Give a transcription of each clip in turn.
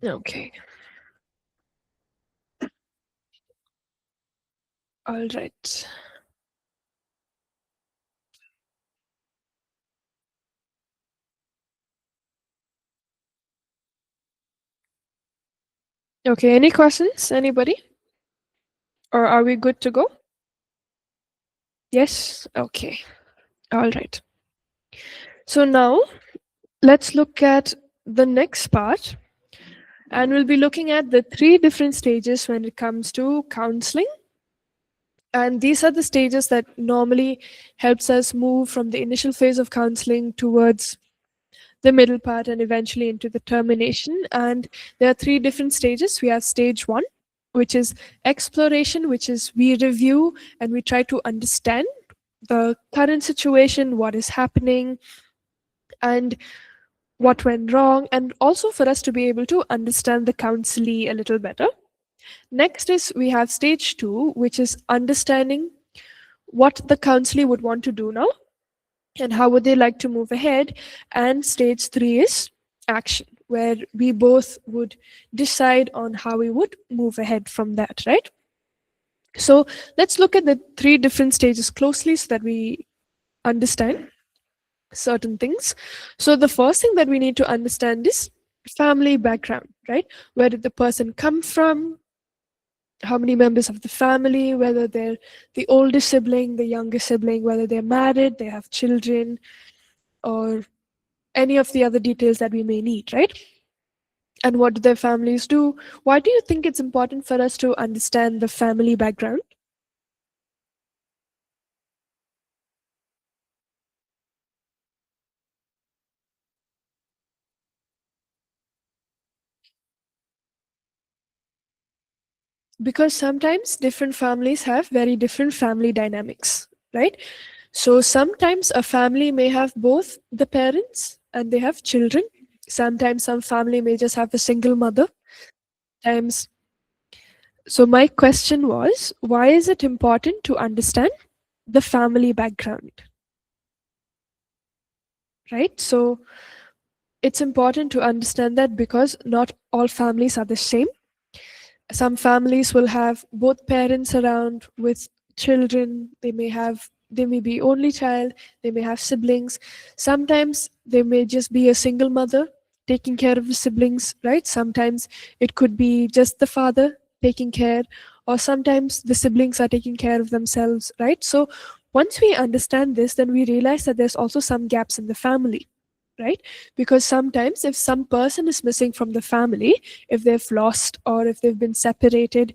Okay. All right. Okay, any questions? Anybody? Or are we good to go? Yes? Okay. All right. So now let's look at the next part, and we'll be looking at the three different stages when it comes to counseling. And these are the stages that normally helps us move from the initial phase of counseling towards the middle part and eventually into the termination. And there are three different stages. We have stage one, which is exploration, which is we review and we try to understand the current situation, what is happening, and what went wrong, and also for us to be able to understand the counselee a little better. Next is we have stage two, which is understanding what the counselee would want to do now and how would they like to move ahead. And stage three is action, where we both would decide on how we would move ahead from that, right? So let's look at the three different stages closely so that we understand certain things. So the first thing that we need to understand is family background, right? Where did the person come from? How many members of the family, whether they're the oldest sibling, the youngest sibling, whether they're married, they have children, or any of the other details that we may need, right? And what do their families do? Why do you think it's important for us to understand the family background? Because sometimes different families have very different family dynamics, right? So sometimes a family may have both the parents and they have children. Sometimes some family may just have a single mother. Times. So my question was, why is it important to understand the family background, right? So it's important to understand that because not all families are the same. Some families will have both parents around with children. They may be only child, they may have siblings. Sometimes they may just be a single mother taking care of the siblings, right? Sometimes it could be just the father taking care, or sometimes the siblings are taking care of themselves, right? So once we understand this, then we realize that there's also some gaps in the family, right? Because sometimes if some person is missing from the family, if they've lost or if they've been separated,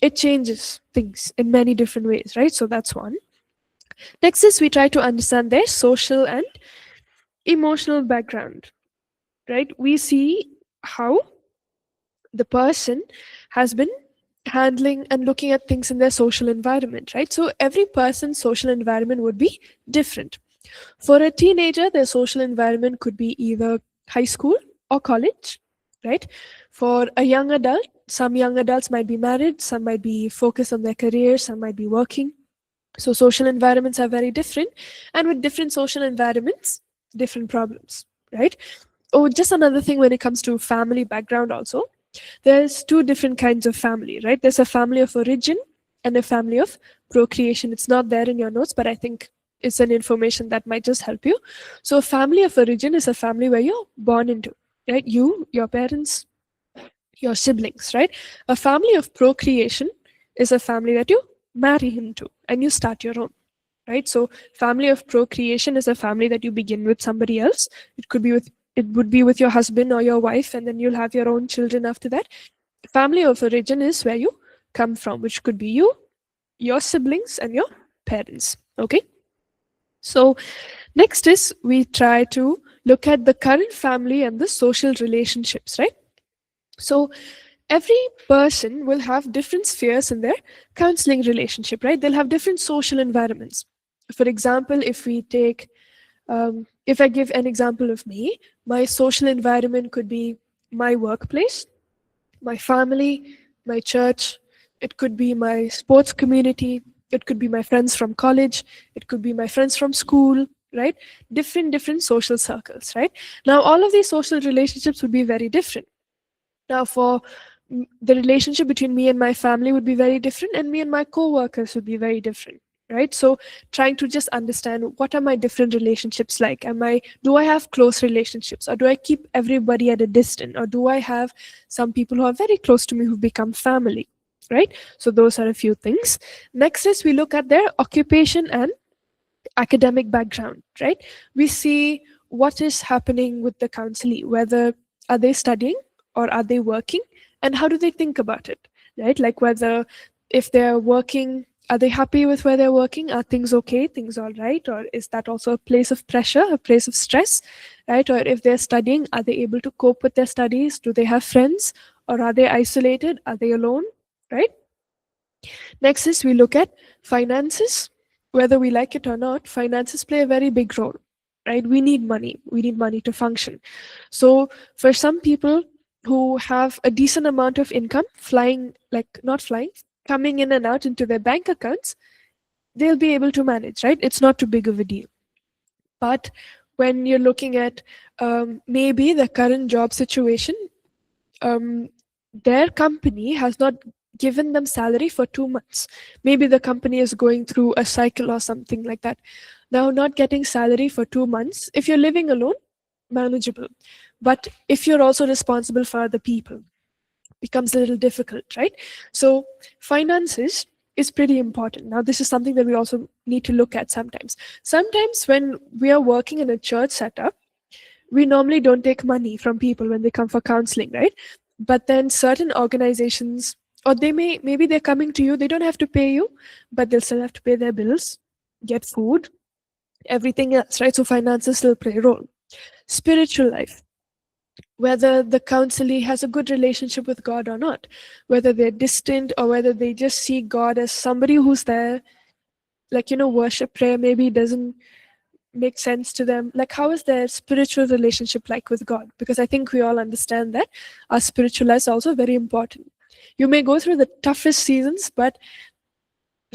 it changes things in many different ways, right? So that's one. Next is we try to understand their social and emotional background, right? We see how the person has been handling and looking at things in their social environment, right? So every person's social environment would be different. For a teenager, their social environment could be either high school or college, right? For a young adult, some young adults might be married, some might be focused on their career, some might be working. So social environments are very different. And with different social environments, different problems, right? Oh, just another thing when it comes to family background also, there's two different kinds of family, right? There's a family of origin and a family of procreation. It's not there in your notes, but I think it's an information that might just help you. So a family of origin is a family where you're born into, right? You, your parents, your siblings, right? A family of procreation is a family that you marry into and you start your own, right? So family of procreation is a family that you begin with somebody else. It would be with your husband or your wife, and then you'll have your own children after that. Family of origin is where you come from, which could be you, your siblings, and your parents. Okay. So next is we try to look at the current family and the social relationships, right? So every person will have different spheres in their counseling relationship, right? They'll have different social environments. For example, if I give an example of me, my social environment could be my workplace, my family, my church, it could be my sports community, it could be my friends from college, it could be my friends from school, right? Different social circles, right? Now all of these social relationships would be very different. Now, for the relationship between me and my family would be very different, and me and my co-workers would be very different, right? So, trying to just understand what are my different relationships like. Do I have close relationships, or do I keep everybody at a distance, or do I have some people who are very close to me who become family, right? So, those are a few things. Next is we look at their occupation and academic background, right? We see what is happening with the counselee, whether are they studying or are they working, and how do they think about it, right? Like whether if they're working, are they happy with where they're working? Are things okay? Things all right? Or is that also a place of pressure, a place of stress, right? Or if they're studying, are they able to cope with their studies? Do they have friends, or are they isolated? Are they alone, right? Next is we look at finances. Whether we like it or not, finances play a very big role, right? We need money. We need money to function. So for some people who have a decent amount of income, flying, like not flying, coming in and out into their bank accounts, they'll be able to manage, right? It's not too big of a deal. But when you're looking at maybe the current job situation, um, their company has not given them salary for 2 months. Maybe the company is going through a cycle or something like that. Now, not getting salary for 2 months, if you're living alone, manageable. But if you're also responsible for other people, becomes a little difficult, right? So, finances is pretty important. Now, this is something that we also need to look at sometimes. Sometimes, when we are working in a church setup, we normally don't take money from people when they come for counseling, right? But then certain organizations, or maybe they're coming to you, they don't have to pay you, but they'll still have to pay their bills, get food, everything else, right? So finances still play a role. Spiritual life, whether the counselee has a good relationship with God or not, whether they're distant or whether they just see God as somebody who's there, like, worship, prayer maybe doesn't make sense to them. Like, how is their spiritual relationship like with God? Because I think we all understand that our spiritual life is also very important. You may go through the toughest seasons, but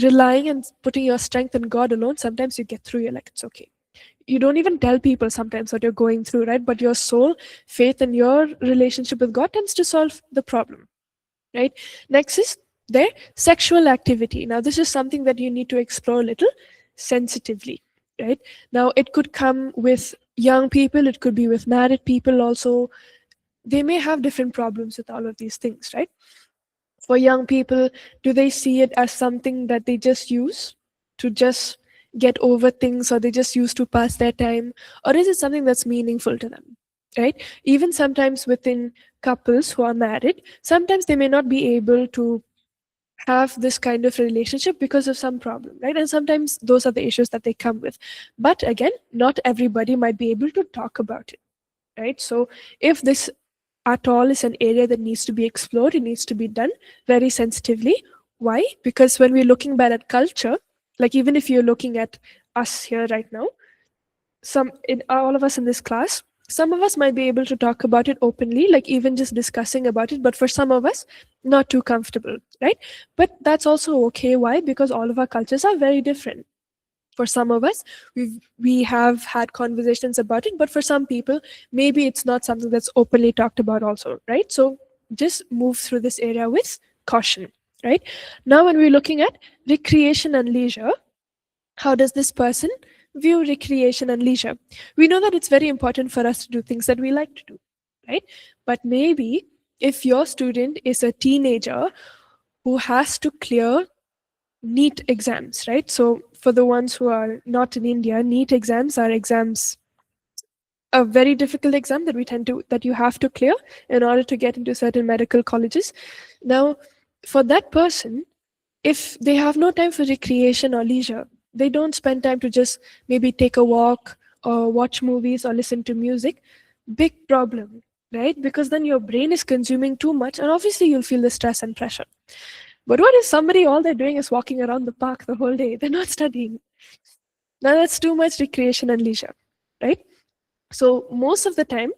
relying and putting your strength in God alone, sometimes you get through. You're like, it's okay. You don't even tell people sometimes what you're going through, right? But your soul, faith, and your relationship with God tends to solve the problem, right? Next is their sexual activity. Now, this is something that you need to explore a little sensitively, right? Now, it could come with young people, it could be with married people also. They may have different problems with all of these things, right? For young people, do they see it as something that they just use to just get over things, or they just use to pass their time, or is it something that's meaningful to them, right? Even sometimes within couples who are married, sometimes they may not be able to have this kind of relationship because of some problem, right? And sometimes those are the issues that they come with. But again, not everybody might be able to talk about it, right? So if this at all is an area that needs to be explored, it needs to be done very sensitively. Why? Because when we're looking back at culture, like even if you're looking at us here right now, all of us in this class, some of us might be able to talk about it openly, like even just discussing about it, but for some of us, not too comfortable, right? But that's also okay. Why? Because all of our cultures are very different. For some of us, we have had conversations about it, but for some people, maybe it's not something that's openly talked about also, right? So just move through this area with caution, right? Now, when we're looking at recreation and leisure, how does this person view recreation and leisure? We know that it's very important for us to do things that we like to do, right? But maybe if your student is a teenager who has to clear NEET exams, right? So for the ones who are not in India, NEET exams are exams, a very difficult exam that you have to clear in order to get into certain medical colleges. Now, for that person, if they have no time for recreation or leisure, they don't spend time to just maybe take a walk or watch movies or listen to music, big problem, right? Because then your brain is consuming too much, and obviously you'll feel the stress and pressure. But what if somebody, all they're doing is walking around the park the whole day? They're not studying. Now that's too much recreation and leisure, right? So most of the time,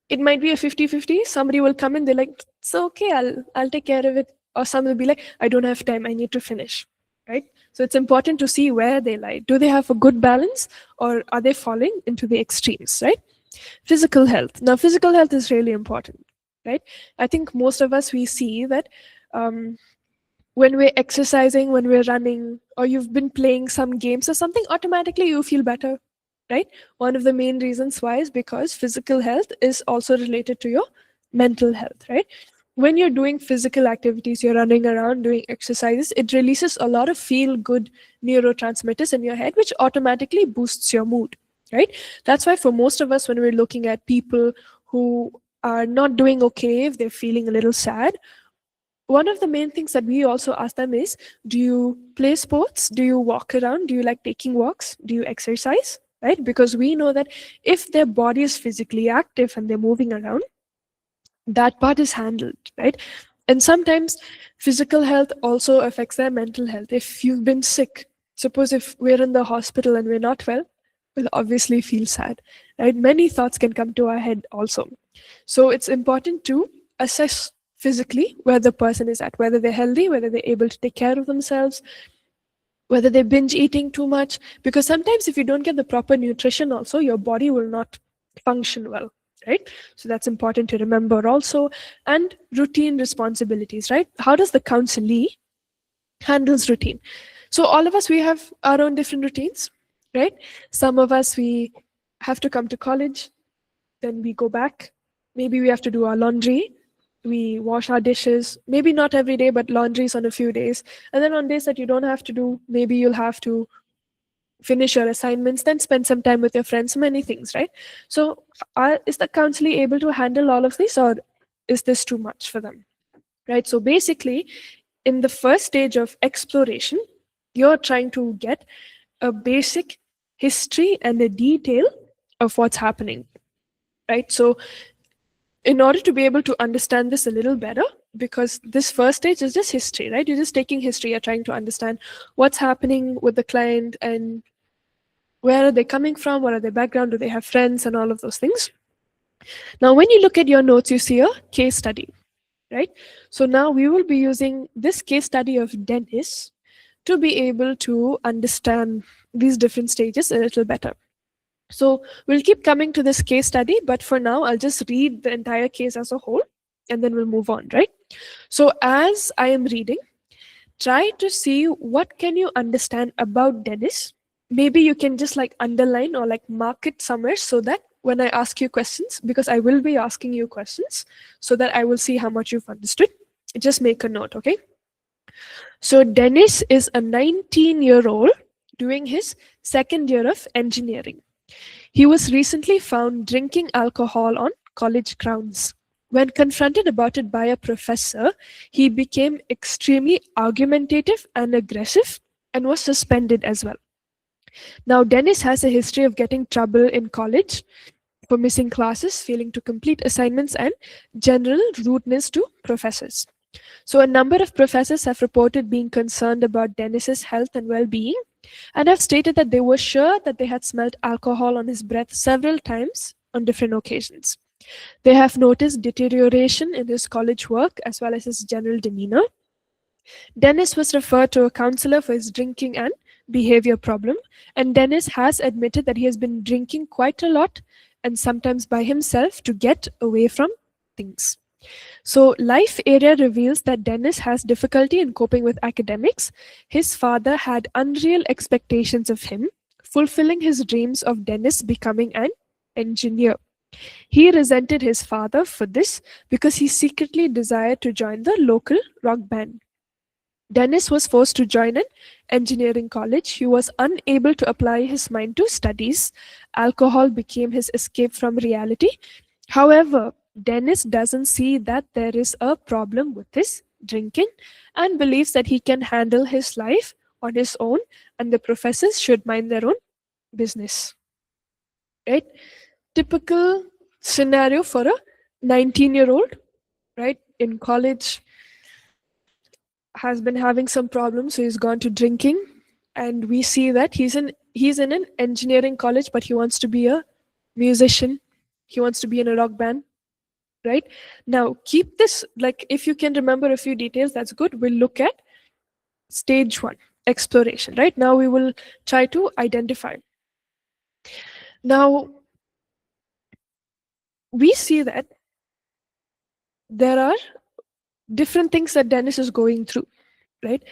it might be a 50-50. Somebody will come in, they're like, it's okay, I'll take care of it. Or some will be like, I don't have time, I need to finish, right? So it's important to see where they lie. Do they have a good balance, or are they falling into the extremes, right? Physical health. Now, physical health is really important. right? I think most of us, we see that um, when we're exercising, when we're running, or you've been playing some games or something, automatically you feel better, right? One of the main reasons why is because physical health is also related to your mental health, right? When you're doing physical activities, you're running around doing exercises, it releases a lot of feel good neurotransmitters in your head, which automatically boosts your mood, right? That's why for most of us, when we're looking at people who are not doing okay, if they're feeling a little sad, one of the main things that we also ask them is, do you play sports? Do you walk around? Do you like taking walks? Do you exercise? Right? Because we know that if their body is physically active and they're moving around, that part is handled, right? And sometimes physical health also affects their mental health. If you've been sick, suppose if we're in the hospital and we're not well, we'll obviously feel sad, right? Many thoughts can come to our head also. So it's important to assess physically where the person is at, whether they're healthy, whether they're able to take care of themselves, whether they binge eating too much. Because sometimes if you don't get the proper nutrition also, your body will not function well, right? So that's important to remember also. And routine responsibilities, right? How does the counselee handles routine? So all of us, we have our own different routines, right? Some of us, we have to come to college, then we go back. Maybe we have to do our laundry. We wash our dishes. Maybe not every day, but laundries on a few days. And then on days that you don't have to do, maybe you'll have to finish your assignments, then spend some time with your friends, many things, right? So is the counselee able to handle all of this, or is this too much for them? Right? So basically, in the first stage of exploration, you're trying to get a basic history and a detail of what's happening, right? So in order to be able to understand this a little better, because this first stage is just history, right? You're just taking history, you're trying to understand what's happening with the client and where are they coming from, what are their background, do they have friends, and all of those things. Now, when you look at your notes, you see a case study, right? So now we will be using this case study of Dennis to be able to understand these different stages a little better. So we'll keep coming to this case study, but for now, I'll just read the entire case as a whole, and then we'll move on, right? So as I am reading, try to see what can you understand about Dennis. Maybe you can just like underline or like mark it somewhere so that when I ask you questions, because I will be asking you questions, so that I will see how much you've understood. Just make a note, okay? So Dennis is a 19-year-old doing his second year of engineering. He was recently found drinking alcohol on college grounds. When confronted about it by a professor, he became extremely argumentative and aggressive and was suspended as well. Now, Dennis has a history of getting trouble in college for missing classes, failing to complete assignments, and general rudeness to professors. So, a number of professors have reported being concerned about Dennis's health and well being and have stated that they were sure that they had smelled alcohol on his breath several times on different occasions. They have noticed deterioration in his college work as well as his general demeanor. Dennis was referred to a counselor for his drinking and behavior problem, and Dennis has admitted that he has been drinking quite a lot and sometimes by himself to get away from things. So, Life Area reveals that Dennis has difficulty in coping with academics. His father had unreal expectations of him, fulfilling his dreams of Dennis becoming an engineer. He resented his father for this because he secretly desired to join the local rock band. Dennis was forced to join an engineering college. He was unable to apply his mind to studies. Alcohol became his escape from reality. However, Dennis doesn't see that there is a problem with his drinking and believes that he can handle his life on his own, and the professors should mind their own business. Right? Typical scenario for a 19-year-old, right, in college, has been having some problems, so he's gone to drinking, and we see that he's in an engineering college, but he wants to be a musician. He wants to be in a rock band, right? Now, keep this, like, if you can remember a few details, that's good. We'll look at stage one, exploration, right? Now we will try to identify. Now, we see that there are different things that Dennis is going through, right?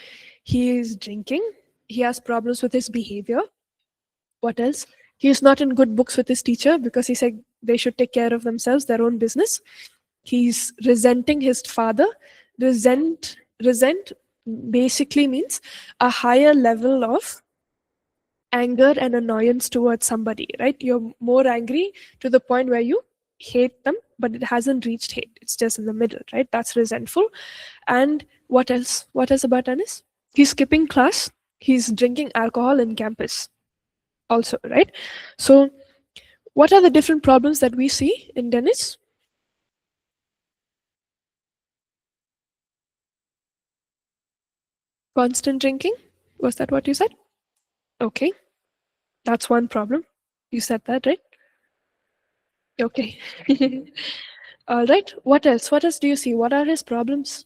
He is drinking, he has problems with his behavior. What else? He is not in good books with his teacher because he said they should take care of themselves, their own business. He's resenting his father. Resent basically means a higher level of anger and annoyance towards somebody, right? You're more angry to the point where you hate them, but it hasn't reached hate. It's just in the middle, right? That's resentful. And what else? What else about Dennis? He's skipping class. He's drinking alcohol in campus also, right? So, what are the different problems that we see in Dennis? Constant drinking. Was that what you said? Okay, that's one problem. You said that, right? Okay. All right. What else? What else do you see? What are his problems?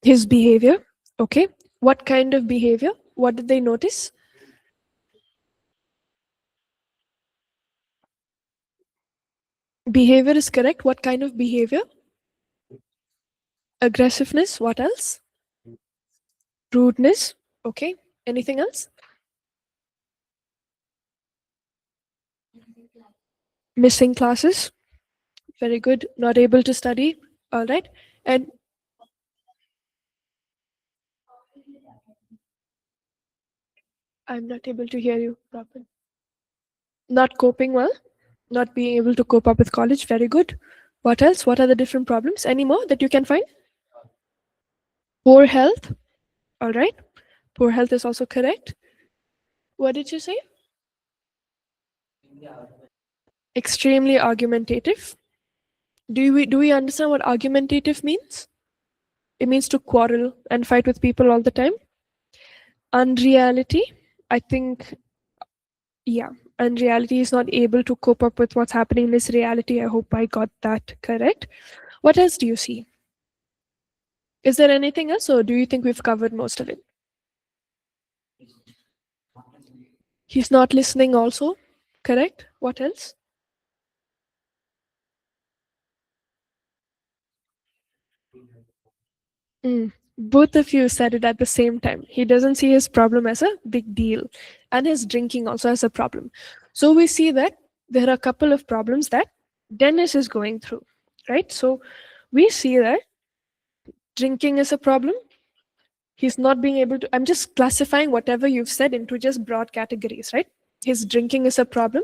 His behavior. Okay. What kind of behavior? What did they notice? Behavior is correct. What kind of behavior? Aggressiveness. What else? Rudeness. Okay. Anything else? Missing classes. Very good. Not able to study. All right. And I'm not able to hear you properly. Not coping well. Not being able to cope up with college. Very good. What else? What are the different problems? Any more that you can find? Poor health. All right. Poor health is also correct. What did you say? Extremely argumentative. Do we understand what argumentative means? It means to quarrel and fight with people all the time. Unreality. I think, yeah, unreality is not able to cope up with what's happening in this reality. I hope I got that correct. What else do you see? Is there anything else, or do you think we've covered most of it? He's not listening, also. Correct. What else? Mm. Both of you said it at the same time. He doesn't see his problem as a big deal, and his drinking also as a problem. So we see that there are a couple of problems that Dennis is going through, right? So we see that drinking is a problem. He's not being able to, I'm just classifying whatever you've said into just broad categories, right? His drinking is a problem.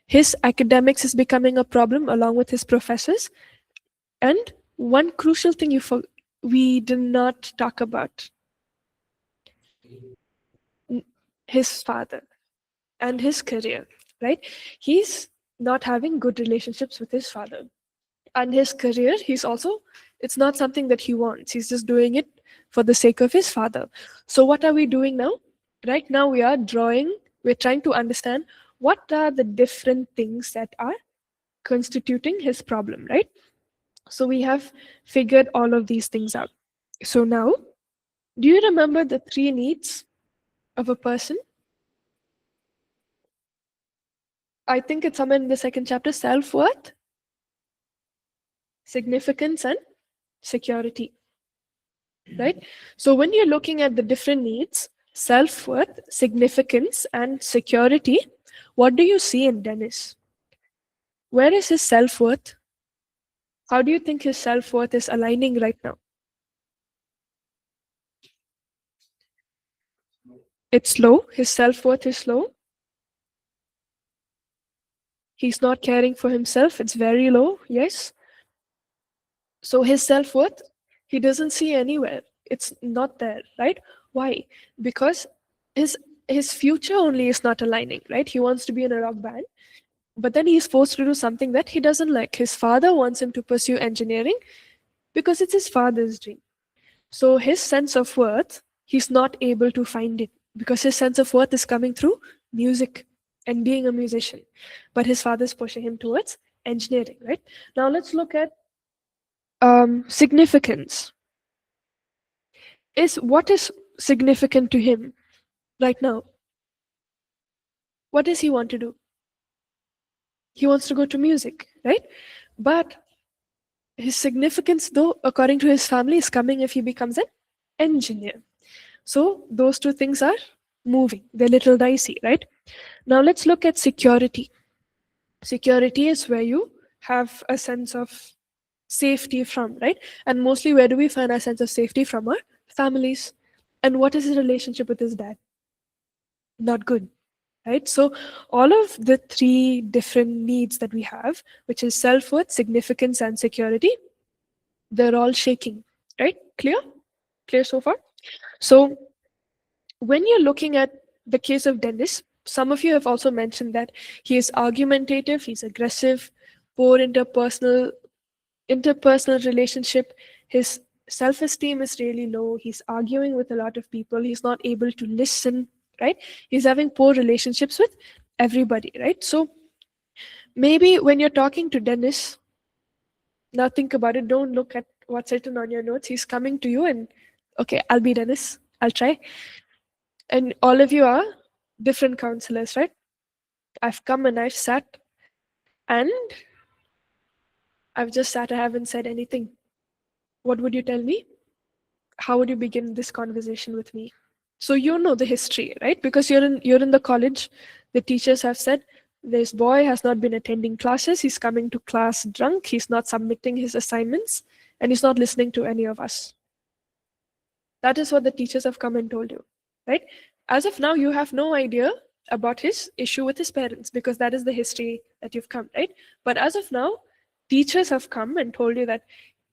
His academics is becoming a problem along with his professors. And one crucial thing we did not talk about, his father and his career, right? He's not having good relationships with his father. And his career, it's not something that he wants. He's just doing it for the sake of his father. So, what are we doing now? Right now, we're trying to understand what are the different things that are constituting his problem, right? So, we have figured all of these things out. So, now, do you remember the three needs of a person? I think it's somewhere in the second chapter: self worth, significance, and security, right? So when you're looking at the different needs, self worth, significance, and security, what do you see in Dennis? Where is his self worth? How do you think his self worth is aligning right now? It's low. His self worth is low. He's not caring for himself. It's very low. Yes. So his self worth, he doesn't see anywhere. It's not there, right? Why? Because his his future only is not aligning, right? He wants to be in a rock band, but then he's forced to do something that he doesn't like. His father wants him to pursue engineering because it's his father's dream. So his sense of worth, he's not able to find it because his sense of worth is coming through music and being a musician. But his father's pushing him towards engineering, right? Now let's look at significance. What is significant to him right now? What does he want to do? He wants to go to music, right? But his significance, though, according to his family, is coming if he becomes an engineer. So those two things are moving. They're little dicey, right? Now let's look at security. Security is where you have a sense of safety from, right? And mostly, where do we find our sense of safety from? Our families. And what is his relationship with his dad? Not good, right? So all of the three different needs that we have, which is self-worth, significance, and security, they're all shaking, right? Clear so far? So when you're looking at the case of Dennis, some of you have also mentioned that he is argumentative, he's aggressive, poor interpersonal relationship, his self-esteem is really low, he's arguing with a lot of people, he's not able to listen, right? He's having poor relationships with everybody, right? So maybe when you're talking to Dennis, now think about it, don't look at what's written on your notes. He's coming to you and, okay, I'll be Dennis, I'll try. And all of you are different counselors, right? I've come and I've sat, and I've just sat, I haven't said anything. What would you tell me? How would you begin this conversation with me? So you know the history, right? Because you're in the college. The teachers have said this boy has not been attending classes, he's coming to class drunk, he's not submitting his assignments, and he's not listening to any of us. That is what the teachers have come and told you, right? As of now, you have no idea about his issue with his parents because that is the history that you've come, right? But as of now, teachers have come and told you that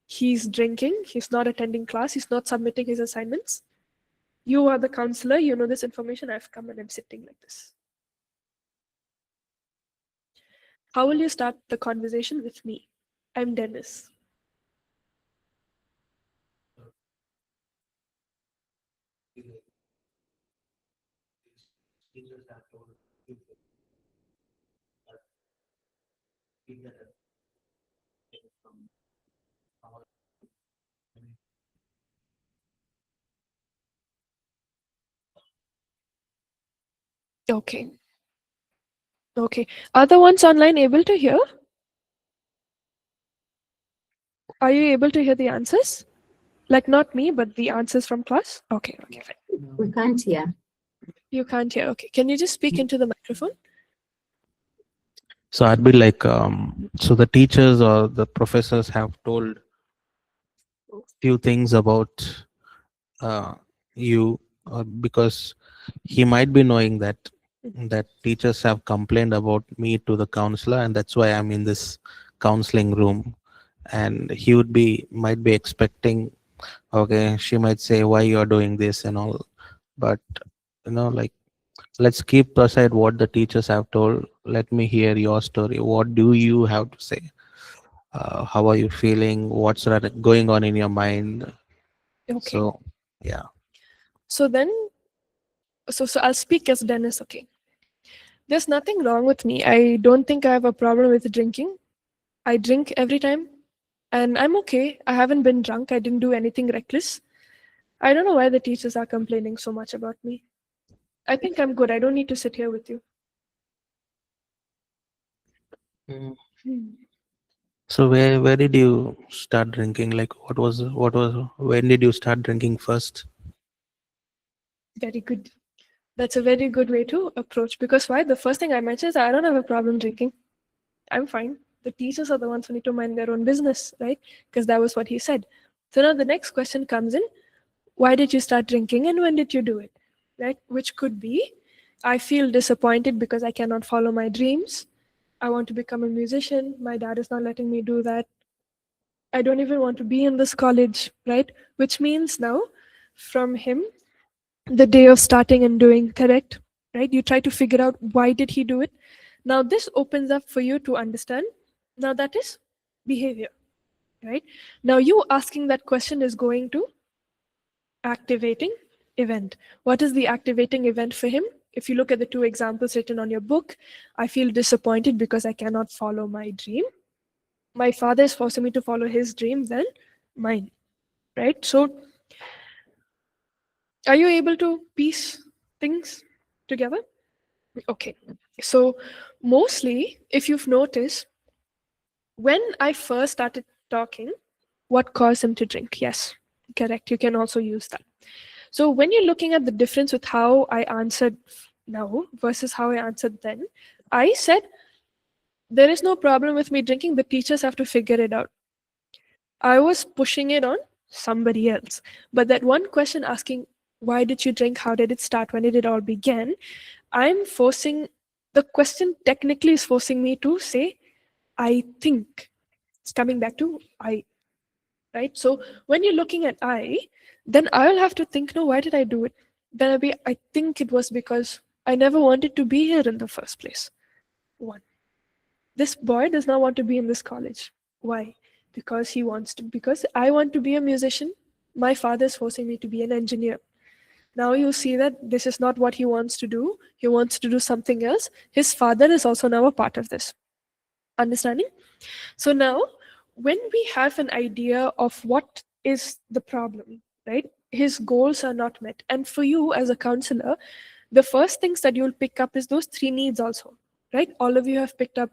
he's drinking, he's not attending class, he's not submitting his assignments. You are the counselor, you know this information, I've come and I'm sitting like this. How will you start the conversation with me? I'm Dennis. Okay. Okay. Are the ones online able to hear? Are you able to hear the answers? Like not me, but the answers from class? Okay, okay, fine. We can't hear. You can't hear. Okay. Can you just speak into the microphone? So I'd be like, so the teachers or the professors have told few things about you, because he might be knowing that teachers have complained about me to the counselor, and that's why I'm in this counseling room. And he might be expecting, okay, she might say why you're doing this and all, but like, let's keep aside what the teachers have told. Let me hear your story. What do you have to say? How are you feeling? What's going on in your mind? Okay. So yeah. So then, so I'll speak as Dennis, okay. There's nothing wrong with me. I don't think I have a problem with drinking. I drink every time and I'm okay. I haven't been drunk. I didn't do anything reckless. I don't know why the teachers are complaining so much about me. I think I'm good. I don't need to sit here with you. So where did you start drinking? Like when did you start drinking first? Very good. That's a very good way to approach. Because why? The first thing I mentioned is I don't have a problem drinking. I'm fine. The teachers are the ones who need to mind their own business, right? Because that was what he said. So now the next question comes in, why did you start drinking and when did you do it? Right? Which could be, I feel disappointed because I cannot follow my dreams. I want to become a musician. My dad is not letting me do that. I don't even want to be in this college, right? Which means now, from him, the day of starting and doing, correct? Right? You try to figure out why did he do it. Now this opens up for you to understand. Now that is behavior, right? Now you asking that question is going to activating event. What is the activating event for him? If you look at the two examples written on your book, I feel disappointed because I cannot follow my dream. My father is forcing me to follow his dream than mine, right? So are you able to piece things together? Okay. So, mostly, if you've noticed, when I first started talking, what caused him to drink? Yes, correct. You can also use that. So, when you're looking at the difference with how I answered now versus how I answered then, I said, there is no problem with me drinking. The teachers have to figure it out. I was pushing it on somebody else. But that one question asking, why did you drink? How did it start? When did it all begin? I'm forcing, the question technically is forcing me to say, I think. It's coming back to I, right? So when you're looking at I, then I'll have to think, no, why did I do it? Then I think it was because I never wanted to be here in the first place. One. This boy does not want to be in this college. Why? Because he wants to, because I want to be a musician. My father is forcing me to be an engineer. Now you see that this is not what he wants to do. He wants to do something else. His father is also now a part of this. Understanding? So now, when we have an idea of what is the problem, right? His goals are not met. And for you as a counselor, the first things that you'll pick up is those three needs also, right? All of you have picked up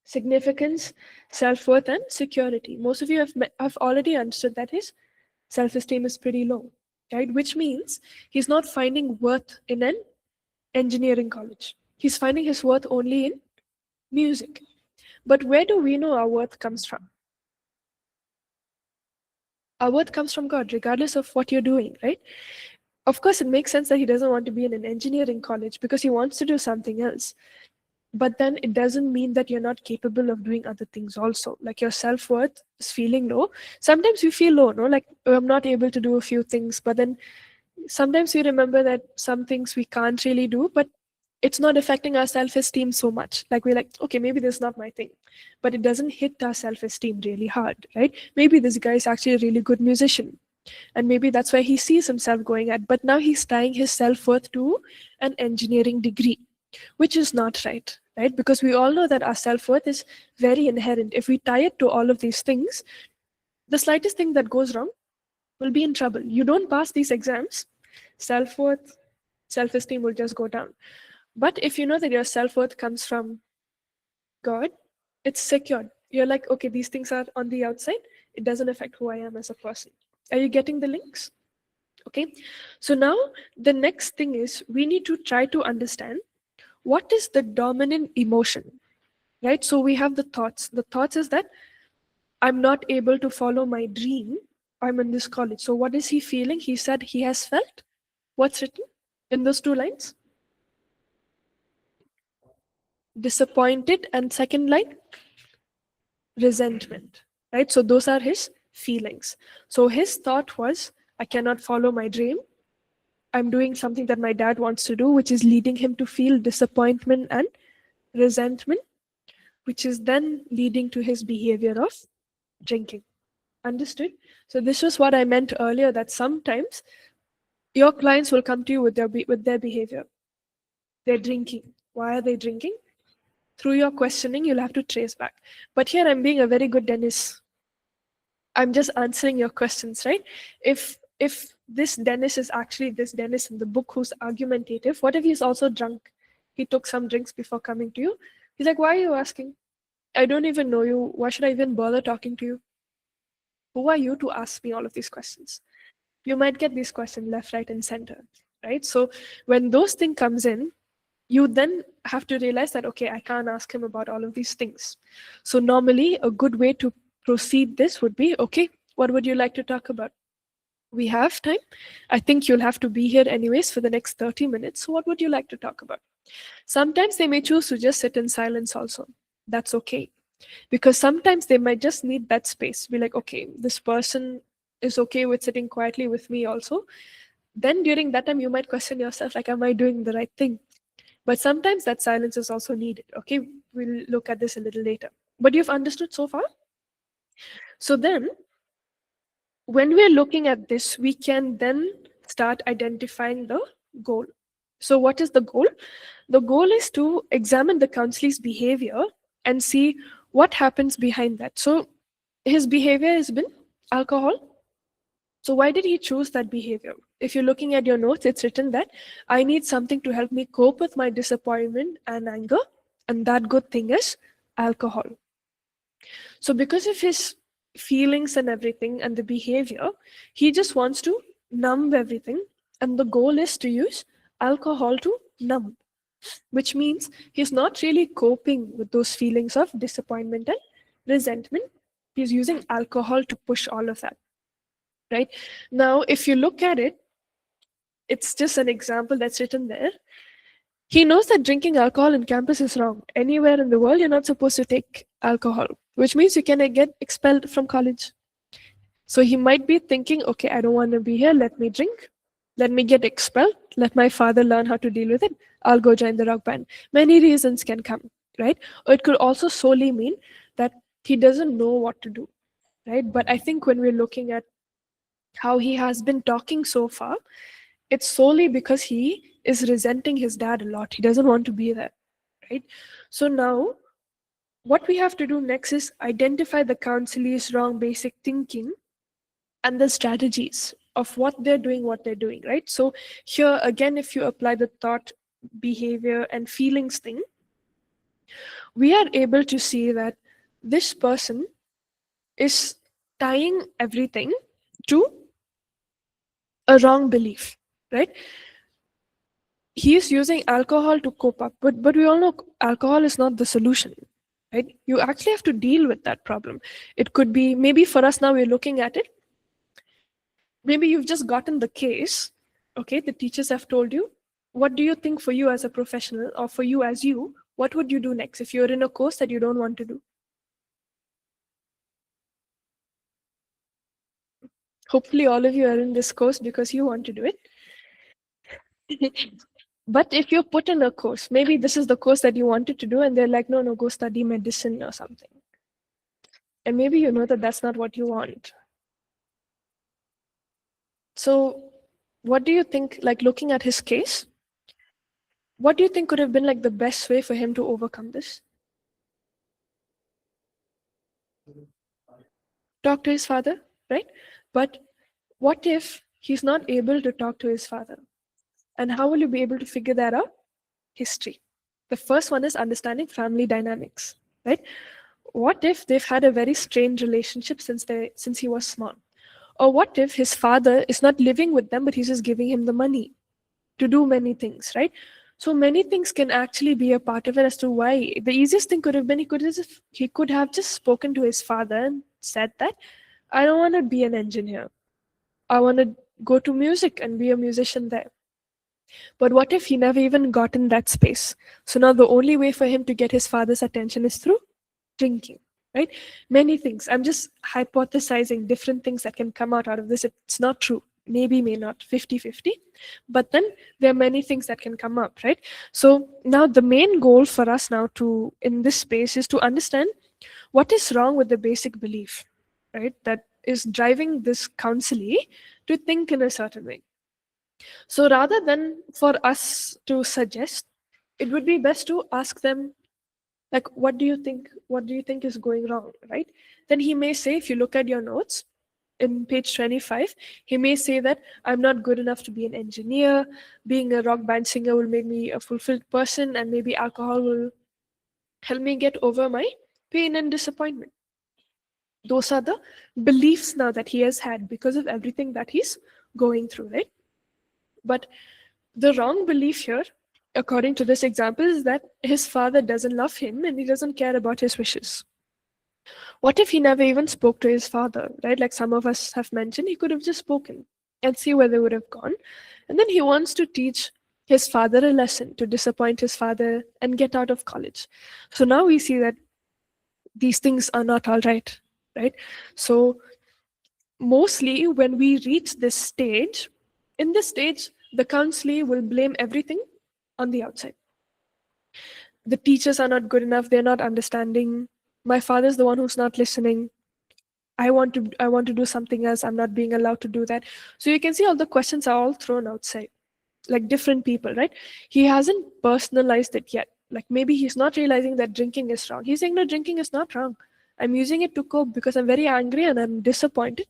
significance, self-worth, and security. Most of you have already understood that his self-esteem is pretty low, right? Which means he's not finding worth in an engineering college. He's finding his worth only in music. But where do we know our worth comes from? Our worth comes from God, regardless of what you're doing, right? Of course, it makes sense that he doesn't want to be in an engineering college because he wants to do something else. But then it doesn't mean that you're not capable of doing other things also. Like your self-worth is feeling low. Sometimes you feel low, no? Like, oh, I'm not able to do a few things. But then sometimes we remember that some things we can't really do, but it's not affecting our self-esteem so much. Like we're like, okay, maybe this is not my thing. But it doesn't hit our self-esteem really hard, right? Maybe this guy is actually a really good musician. And maybe that's why he sees himself going at. But now he's tying his self-worth to an engineering degree, which is not right, right? Because we all know that our self-worth is very inherent. If we tie it to all of these things, the slightest thing that goes wrong will be in trouble. You don't pass these exams, self-worth, self-esteem will just go down. But if you know that your self-worth comes from God, it's secured. You're like, okay, these things are on the outside. It doesn't affect who I am as a person. Are you getting the links? Okay. So now the next thing is we need to try to understand what is the dominant emotion, right? So we have the thoughts. The thoughts is that I'm not able to follow my dream. I'm in this college. So what is he feeling? He said he has felt. What's written in those two lines? Disappointed, and second line, resentment, right? So those are his feelings. So his thought was, I cannot follow my dream. I'm doing something that my dad wants to do, which is leading him to feel disappointment and resentment, which is then leading to his behavior of drinking. Understood? So this was what I meant earlier, that sometimes your clients will come to you with their behavior. They're drinking. Why are they drinking? Through your questioning, you'll have to trace back. But here I'm being a very good Dennis. I'm just answering your questions, right? If this Dennis is actually this Dennis in the book who's argumentative, what if he's also drunk? He took some drinks before coming to you. He's like, why are you asking? I don't even know you. Why should I even bother talking to you? Who are you to ask me all of these questions? You might get these questions left, right, and center, right? So when those things comes in, you then have to realize that, okay, I can't ask him about all of these things. So normally a good way to proceed this would be, okay, what would you like to talk about? We have time. I think you'll have to be here anyways for the next 30 minutes. So what would you like to talk about? Sometimes they may choose to just sit in silence also. That's okay. Because sometimes they might just need that space. Be like, okay, this person is okay with sitting quietly with me also. Then during that time, you might question yourself, like, am I doing the right thing? But sometimes that silence is also needed. Okay, we'll look at this a little later. But you've understood so far? So then, when we're looking at this, we can then start identifying the goal. So what is the goal? The goal is to examine the counselee's behavior and see what happens behind that. So his behavior has been alcohol. So why did he choose that behavior? If you're looking at your notes, it's written that I need something to help me cope with my disappointment and anger, and that good thing is alcohol. So, because of his feelings and everything and the behavior, he just wants to numb everything, and the goal is to use alcohol to numb, which means he's not really coping with those feelings of disappointment and resentment. He's using alcohol to push all of that, right? Now, if you look at it, it's just an example that's written there. He knows that drinking alcohol in campus is wrong. Anywhere in the world, you're not supposed to take alcohol, which means you can get expelled from college. So he might be thinking, okay, I don't want to be here. Let me drink. Let me get expelled. Let my father learn how to deal with it. I'll go join the rock band. Many reasons can come, right? Or it could also solely mean that he doesn't know what to do, right? But I think when we're looking at how he has been talking so far, it's solely because he is resenting his dad a lot. He doesn't want to be there, right? So now, what we have to do next is identify the counselee's wrong basic thinking and the strategies of what they're doing, right? So here again, if you apply the thought, behavior, and feelings thing, we are able to see that this person is tying everything to a wrong belief, right? He is using alcohol to cope up, but we all know alcohol is not the solution, right? You actually have to deal with that problem. It could be, maybe for us now, we're looking at it, maybe you've just gotten the case, okay, the teachers have told you, what do you think for you as a professional, or for you as you, what would you do next if you're in a course that you don't want to do? Hopefully all of you are in this course because you want to do it. But if you're put in a course, maybe this is the course that you wanted to do, and they're like, no, no, go study medicine or something. And maybe you know that that's not what you want. So, what do you think, like looking at his case, what do you think could have been like the best way for him to overcome this? Talk to his father, right? But what if he's not able to talk to his father? And how will you be able to figure that out? History. The first one is understanding family dynamics, right? What if they've had a very strained relationship since he was small? Or what if his father is not living with them, but he's just giving him the money to do many things, right? So many things can actually be a part of it as to why. The easiest thing could have been he could have just spoken to his father and said that I don't want to be an engineer. I want to go to music and be a musician there. But what if he never even got in that space? So now the only way for him to get his father's attention is through drinking, right? Many things. I'm just hypothesizing different things that can come out of this. It's not true. Maybe, may not, 50-50. But then there are many things that can come up, right? So now the main goal for us now in this space is to understand what is wrong with the basic belief, right? That is driving this counselee to think in a certain way. So rather than for us to suggest, it would be best to ask them, like, what do you think? What do you think is going wrong, right? Then he may say, if you look at your notes in page 25, he may say that I'm not good enough to be an engineer. Being a rock band singer will make me a fulfilled person, and maybe alcohol will help me get over my pain and disappointment. Those are the beliefs now that he has had because of everything that he's going through, right? But the wrong belief here, according to this example, is that his father doesn't love him and he doesn't care about his wishes. What if he never even spoke to his father, right? Like some of us have mentioned, he could have just spoken and see where they would have gone. And then he wants to teach his father a lesson to disappoint his father and get out of college. So now we see that these things are not all right, right? So mostly when we reach this stage, in this stage, the counselee will blame everything on the outside. The teachers are not good enough, they're not understanding. My father's the one who's not listening. I want to do something else. I'm not being allowed to do that. So you can see all the questions are all thrown outside, like different people, right? He hasn't personalized it yet. Like maybe he's not realizing that drinking is wrong. He's saying no, drinking is not wrong. I'm using it to cope because I'm very angry and I'm disappointed.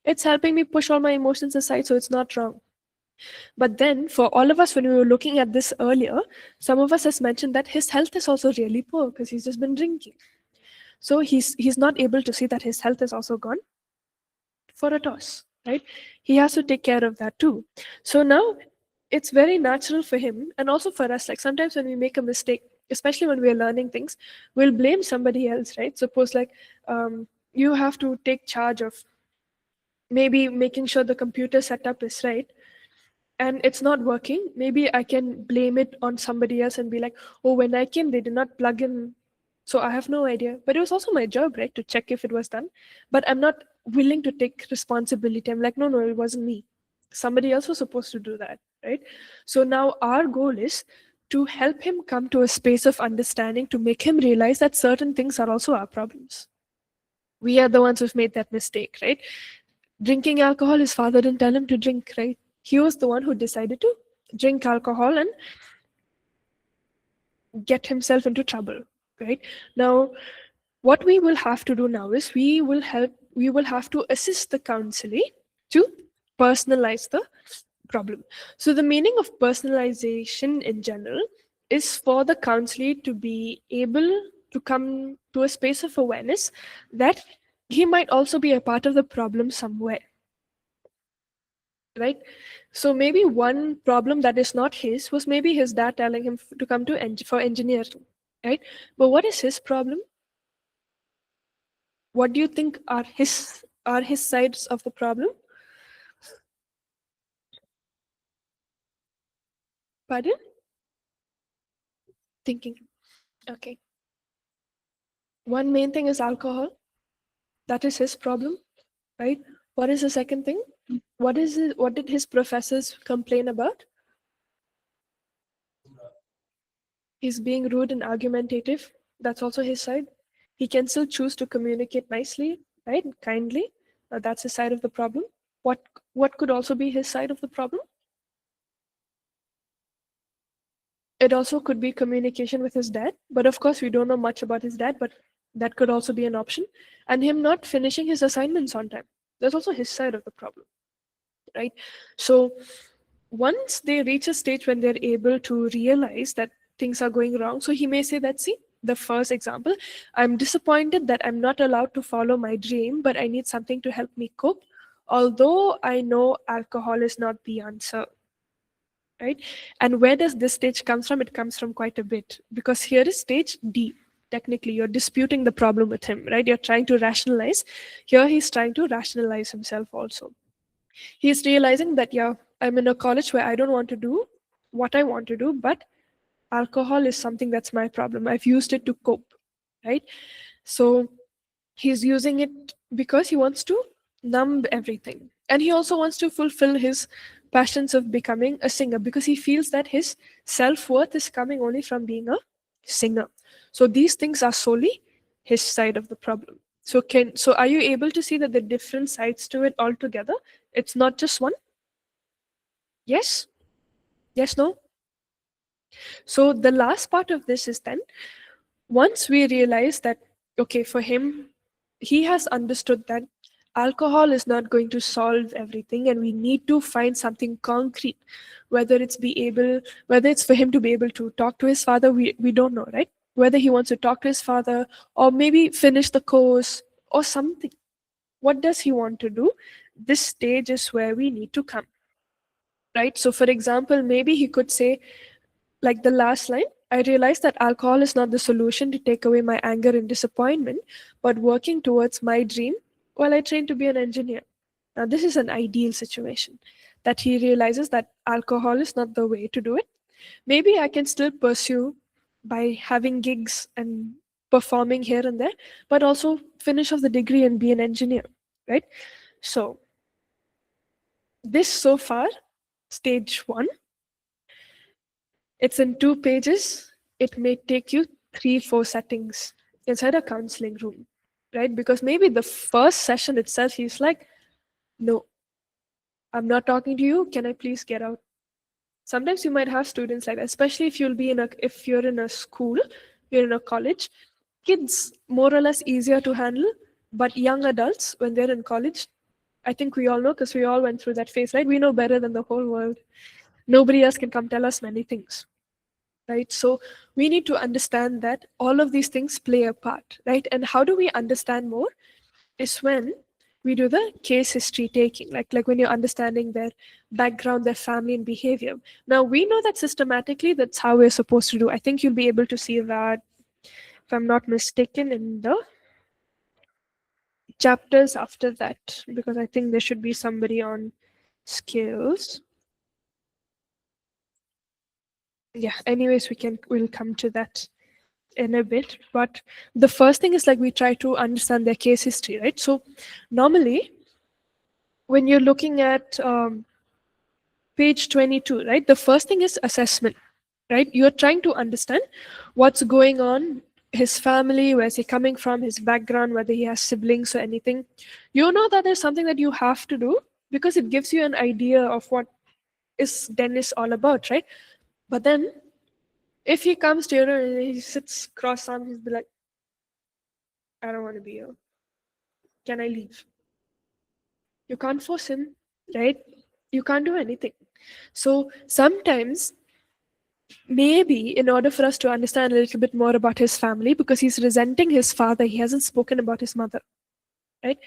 It's helping me push all my emotions aside, so it's not wrong. But then for all of us, when we were looking at this earlier, some of us has mentioned that his health is also really poor because he's just been drinking. So he's not able to see that his health is also gone for a toss, right? He has to take care of that too. So now it's very natural for him and also for us. Like sometimes when we make a mistake, especially when we're learning things, we'll blame somebody else, right? Suppose like you have to take charge of maybe making sure the computer setup is right and it's not working. Maybe I can blame it on somebody else and be like, oh, when I came, they did not plug in. So I have no idea. But it was also my job, right, to check if it was done. But I'm not willing to take responsibility. I'm like, no, it wasn't me. Somebody else was supposed to do that, right? So now our goal is to help him come to a space of understanding, to make him realize that certain things are also our problems. We are the ones who've made that mistake, right? Drinking alcohol, his father didn't tell him to drink, right? He was the one who decided to drink alcohol and get himself into trouble, right? Now, what we will have to do now is we will have to assist the counselee to personalize the problem. So the meaning of personalization in general is for the counselee to be able to come to a space of awareness that he might also be a part of the problem somewhere, right? So maybe one problem that is not his was maybe his dad telling him to come to for engineering, right? But what is his problem? What do you think are his sides of the problem? Pardon? Thinking. Okay. One main thing is alcohol. That is his problem, right? What is the second thing? What did his professors complain about? He's being rude and argumentative. That's also his side. He can still choose to communicate nicely, right? Kindly. That's his side of the problem. What what could also be his side of the problem? It also could be communication with his dad, but of course we don't know much about his dad, but that could also be an option. And him not finishing his assignments on time. That's also his side of the problem, right? So once they reach a stage when they're able to realize that things are going wrong, so he may say that, see, the first example, I'm disappointed that I'm not allowed to follow my dream, but I need something to help me cope. Although I know alcohol is not the answer, right? And where does this stage comes from? It comes from quite a bit, because here is stage D. Technically, you're disputing the problem with him, right? You're trying to rationalize. Here he's trying to rationalize himself also. He's realizing that, yeah, I'm in a college where I don't want to do what I want to do, but alcohol is something that's my problem. I've used it to cope, right? So he's using it because he wants to numb everything. And he also wants to fulfill his passions of becoming a singer, because he feels that his self-worth is coming only from being a singer. So these things are solely his side of the problem. So are you able to see that the different sides to it altogether? It's not just one. Yes? Yes, no? So the last part of this is then, once we realize that, okay, for him, he has understood that alcohol is not going to solve everything and we need to find something concrete, whether it's for him to be able to talk to his father, we don't know, right? Whether he wants to talk to his father or maybe finish the course or something. What does he want to do? This stage is where we need to come, right? So for example, maybe he could say, like the last line, I realize that alcohol is not the solution to take away my anger and disappointment, but working towards my dream while I train to be an engineer. Now, this is an ideal situation, that he realizes that alcohol is not the way to do it. Maybe I can still pursue by having gigs and performing here and there, but also finish off the degree and be an engineer, right? So, this so far, stage one. It's in 2 pages. It may take you 3, 4 settings inside a counseling room, right? Because maybe the first session itself, he's like, no, I'm not talking to you. Can I please get out? Sometimes you might have students like that, especially if you're in a school, you're in a college. Kids, more or less easier to handle, but young adults, when they're in college, I think we all know because we all went through that phase, right? We know better than the whole world. Nobody else can come tell us many things, right? So we need to understand that all of these things play a part, right? And how do we understand more is when we do the case history taking, like when you're understanding their background, their family and behavior. Now we know that systematically that's how we're supposed to do. I think you'll be able to see that, if I'm not mistaken, in the chapters after that, because I think there should be somebody on skills. Yeah, anyways, we'll come to that in a bit. But the first thing is like we try to understand their case history, right? So normally when you're looking at page 22, right, the first thing is assessment, right? You're trying to understand what's going on, his family, where's he coming from, his background, whether he has siblings or anything. You know that there's something that you have to do because it gives you an idea of what is Dennis all about, right? But then if he comes to you and he sits cross-armed, he'll be like, I don't want to be here. Can I leave? You can't force him, right? You can't do anything. So sometimes, maybe in order for us to understand a little bit more about his family, because he's resenting his father, he hasn't spoken about his mother, right?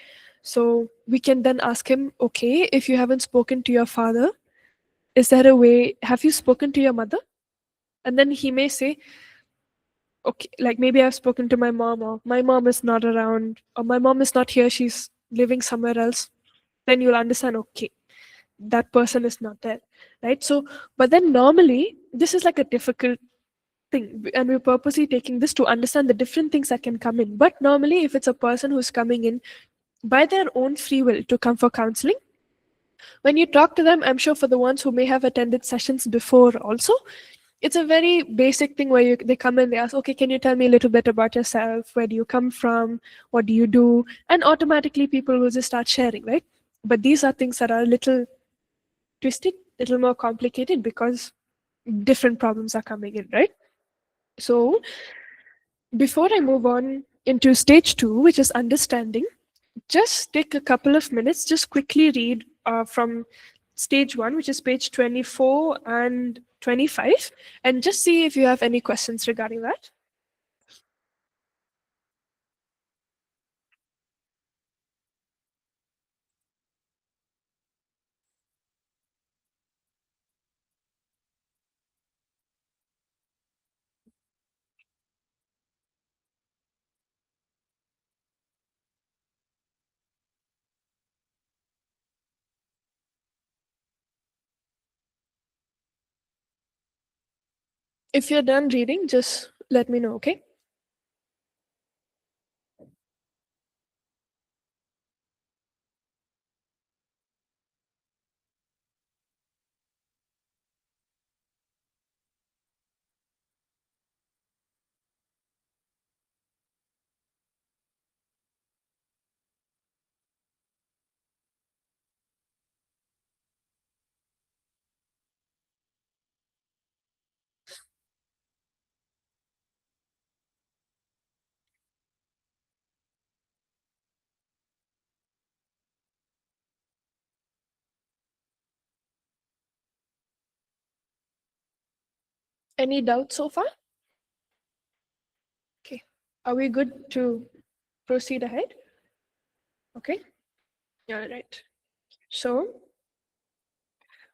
So we can then ask him, okay, if you haven't spoken to your father, is there a way, have you spoken to your mother? And then he may say, okay, like maybe I've spoken to my mom, or my mom is not around, or my mom is not here, she's living somewhere else. Then you'll understand, okay, that person is not there, right? So, but then normally this is like a difficult thing, and we're purposely taking this to understand the different things that can come in. But normally, if it's a person who's coming in by their own free will to come for counseling, when you talk to them, I'm sure for the ones who may have attended sessions before also, it's a very basic thing where they come and they ask, okay, can you tell me a little bit about yourself? Where do you come from? What do you do? And automatically people will just start sharing, right? But these are things that are a little twisted, a little more complicated because different problems are coming in, right? So before I move on into stage two, which is understanding, just take a couple of minutes, just quickly read from stage one, which is page 24 and 25, and just see if you have any questions regarding that. If you're done reading, just let me know, okay? Any doubts so far? Okay. Are we good to proceed ahead? Okay. All right. So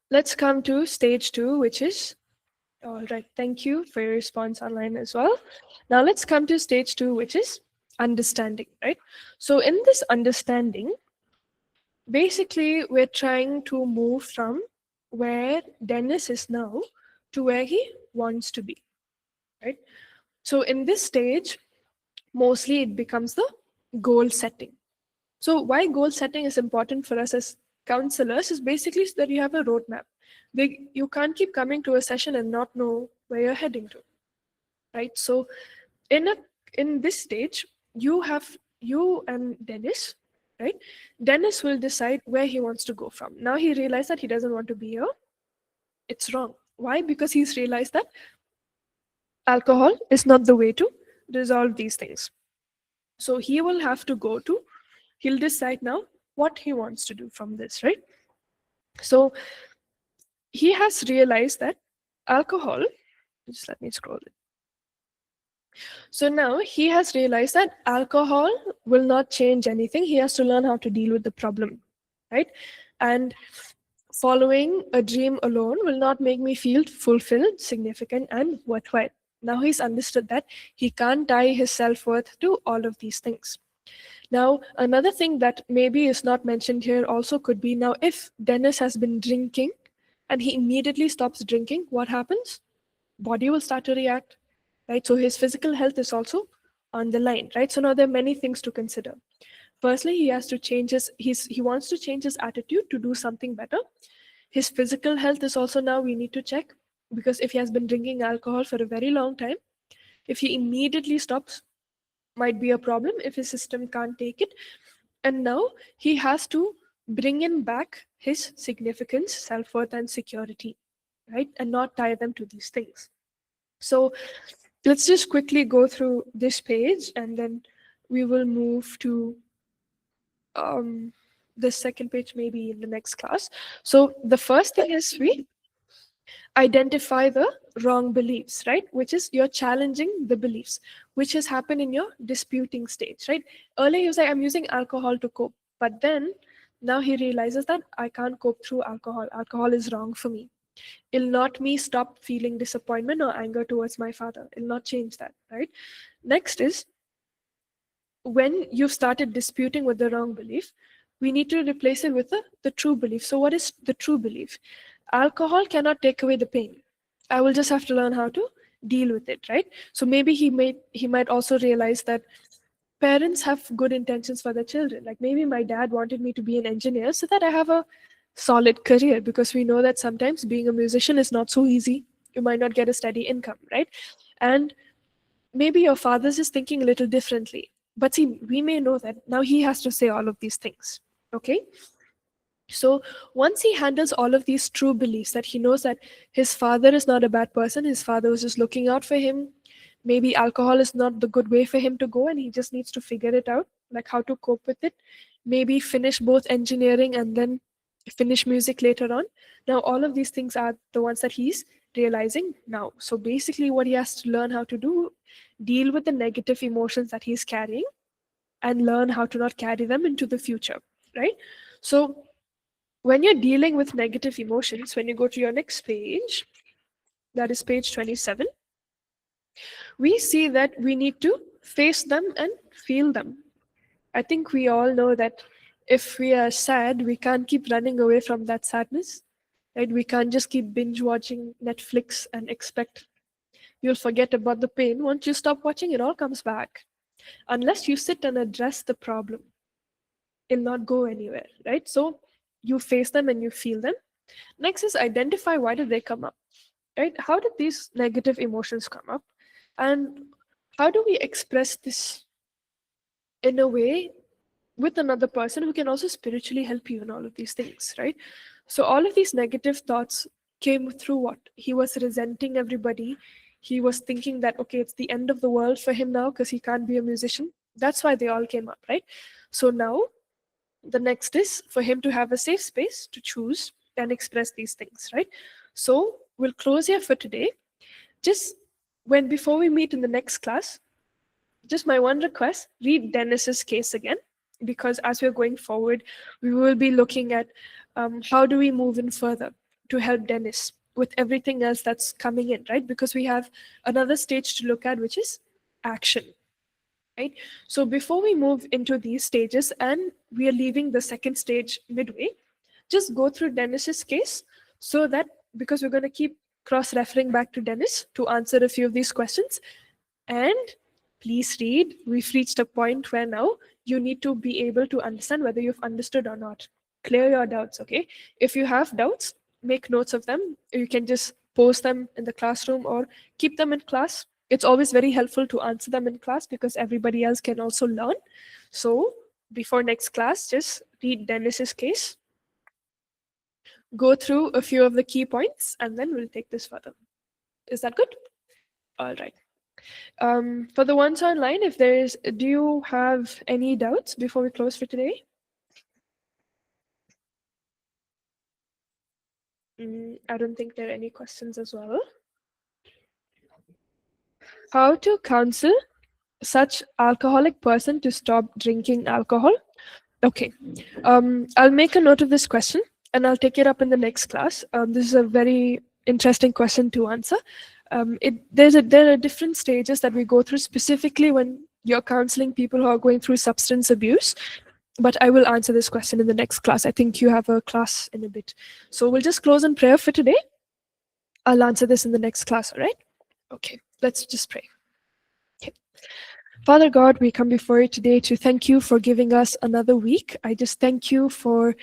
let's come to stage two, which is all right. Thank you for your response online as well. Now let's come to stage two, which is understanding, right? So in this understanding, basically we're trying to move from where Dennis is now to where he wants to be, right? So in this stage, mostly it becomes the goal setting. So why goal setting is important for us as counselors is basically so that you have a roadmap. You can't keep coming to a session and not know where you're heading to, right? So in a in this stage, you and Dennis, right? Dennis will decide where he wants to go from. Now he realized that he doesn't want to be here. It's wrong. Why? Because he's realized that alcohol is not the way to resolve these things. So he will have to go to, he'll decide now, what he wants to do from this, right? So he has realized that alcohol, just let me scroll it. So now he has realized that alcohol will not change anything. He has to learn how to deal with the problem, right? And following a dream alone will not make me feel fulfilled, significant, and worthwhile. Now he's understood that he can't tie his self worth to all of these things. Now, another thing that maybe is not mentioned here also could be, now, if Dennis has been drinking and he immediately stops drinking, what happens? Body will start to react, right? So his physical health is also on the line, right? So now there are many things to consider. Firstly, he has to change he wants to change his attitude to do something better. His physical health is also, now we need to check, because if he has been drinking alcohol for a very long time, if he immediately stops, might be a problem if his system can't take it. And now he has to bring in back his significance, self-worth, and security, right? And not tie them to these things. So let's just quickly go through this page, and then we will move to the second page maybe in the next class. So the first thing is we identify the wrong beliefs, right? Which is you're challenging the beliefs, which has happened in your disputing stage, right? Earlier he was like, I'm using alcohol to cope, but then now he realizes that I can't cope through alcohol. Alcohol is wrong for me. It'll not me stop feeling disappointment or anger towards my father. It'll not change that, right? Next is, when you've started disputing with the wrong belief, we need to replace it with the true belief. So what is the true belief? Alcohol cannot take away the pain. I will just have to learn how to deal with it, right? So maybe he might also realize that parents have good intentions for their children. Like maybe my dad wanted me to be an engineer so that I have a solid career, because we know that sometimes being a musician is not so easy. You might not get a steady income, right? And maybe your father's is thinking a little differently. But see, we may know that now he has to say all of these things. Okay? So once he handles all of these true beliefs, that he knows that his father is not a bad person, his father was just looking out for him. Maybe alcohol is not the good way for him to go, and he just needs to figure it out, like how to cope with it. Maybe finish both engineering and then finish music later on. Now, all of these things are the ones that he's realizing now. So basically, what he has to learn how to do, deal with the negative emotions that he's carrying and learn how to not carry them into the future, right? So when you're dealing with negative emotions, when you go to your next page, that is page 27, we see that we need to face them and feel them. I think we all know that if we are sad, we can't keep running away from that sadness, right? We can't just keep binge watching Netflix and expect you'll forget about the pain. Once you stop watching, it all comes back. Unless you sit and address the problem, it'll not go anywhere, right? So you face them and you feel them. Next is identify, why did they come up, right? How did these negative emotions come up? And how do we express this in a way with another person who can also spiritually help you in all of these things, right? So all of these negative thoughts came through what? He was resenting everybody. He was thinking that, okay, it's the end of the world for him now because he can't be a musician. That's why they all came up, right? So now the next is for him to have a safe space to choose and express these things, right? So we'll close here for today. Just before we meet in the next class, just my one request, read Dennis's case again, because as we're going forward, we will be looking at how do we move in further to help Dennis with everything else that's coming in, right? Because we have another stage to look at, which is action, right? So before we move into these stages and we are leaving the second stage midway, just go through Dennis's case, so that, because we're going to keep cross-referring back to Dennis to answer a few of these questions. And please read. We've reached a point where now you need to be able to understand whether you've understood or not. Clear your doubts, okay? If you have doubts, make notes of them. You can just post them in the classroom or keep them in class. It's always very helpful to answer them in class because everybody else can also learn. So before next class, just read Dennis's case, go through a few of the key points, and then we'll take this further. Is that good? All right. For the ones online, do you have any doubts before we close for today? I don't think there are any questions as well. How to counsel such alcoholic person to stop drinking alcohol? Okay. I'll make a note of this question and I'll take it up in the next class. This is a very interesting question to answer. There are different stages that we go through specifically when you're counseling people who are going through substance abuse. But I will answer this question in the next class. I think you have a class in a bit. So we'll just close in prayer for today. I'll answer this in the next class, all right? Okay, let's just pray. Okay. Father God, we come before you today to thank you for giving us another week. I just thank you for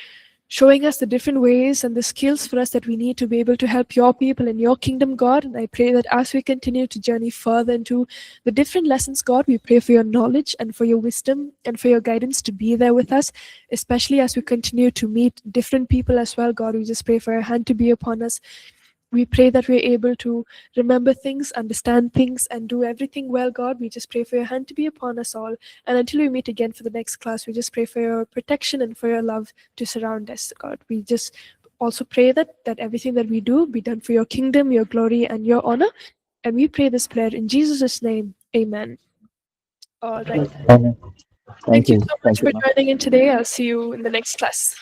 showing us the different ways and the skills for us that we need to be able to help your people in your kingdom, God. And I pray that as we continue to journey further into the different lessons, God, we pray for your knowledge and for your wisdom and for your guidance to be there with us, especially as we continue to meet different people as well, God. We just pray for your hand to be upon us. We pray that we're able to remember things, understand things, and do everything well, God. We just pray for your hand to be upon us all. And until we meet again for the next class, we just pray for your protection and for your love to surround us, God. We just also pray that everything that we do be done for your kingdom, your glory, and your honor. And we pray this prayer in Jesus' name. Amen. All right. Amen. Thank you so much Thank you. for joining in today. I'll see you in the next class.